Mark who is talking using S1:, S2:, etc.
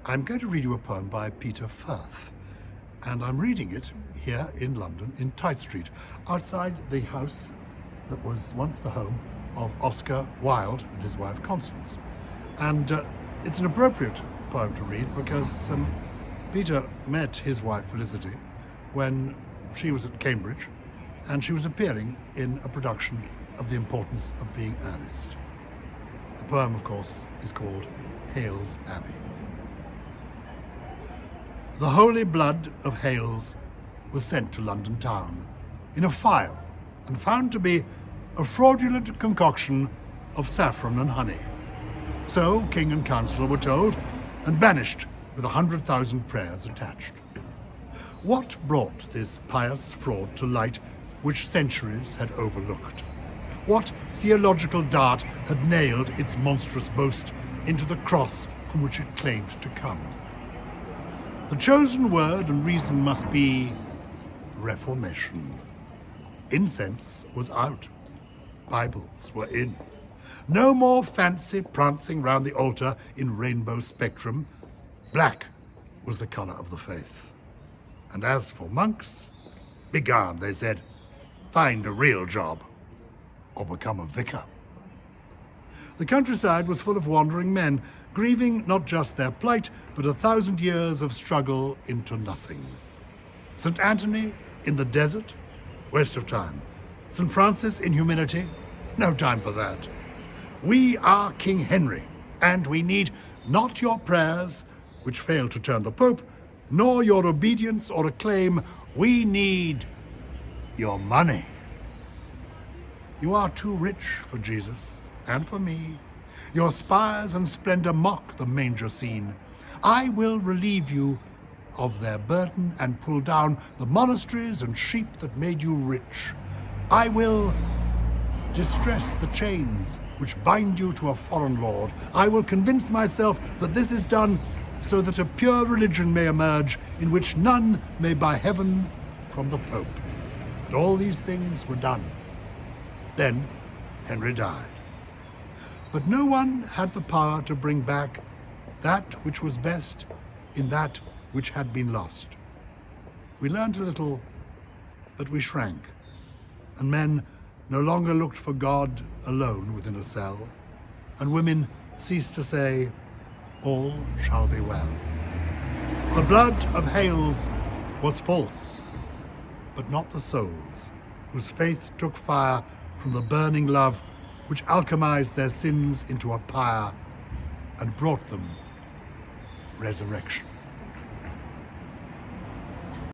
S1: I'm going to read you a poem by Peter Firth, and I'm reading it here in London, in Tite Street, outside the house that was once the home of Oscar Wilde and his wife Constance. And it's an appropriate poem to read because Peter met his wife Felicity when she was at Cambridge, and she was appearing in a production of Importance of Being Earnest. The poem, of course, is called Hailes Abbey. The holy blood of Hailes was sent to London town in a phial and found to be a fraudulent concoction of saffron and honey. So king and councillor were told and banished with 100,000 prayers attached. What brought this pious fraud to light which centuries had overlooked? What theological dart had nailed its monstrous boast into the cross from which it claimed to come? The chosen word and reason must be Reformation. Incense was out. Bibles were in. No more fancy prancing round the altar in rainbow spectrum. Black was the colour of the faith. And as for monks, begone, they said, find a real job or become a vicar. The countryside was full of wandering men, grieving not just their plight, but 1,000 years of struggle into nothing. St. Anthony in the desert, waste of time. St. Francis in humility, no time for that. We are King Henry, and we need not your prayers, which fail to turn the Pope, nor your obedience or acclaim. We need your money. You are too rich for Jesus and for me. Your spires and splendor mock the manger scene. I will relieve you of their burden and pull down the monasteries and sheep that made you rich. I will distress the chains which bind you to a foreign lord. I will convince myself that this is done so that a pure religion may emerge in which none may buy heaven from the Pope. And all these things were done. Then Henry died. But no one had the power to bring back that which was best in that which had been lost. We learned a little, but we shrank, and men no longer looked for God alone within a cell, and women ceased to say, all shall be well. The blood of Hailes was false, but not the souls, whose faith took fire from the burning love which alchemized their sins into a pyre and brought them resurrection.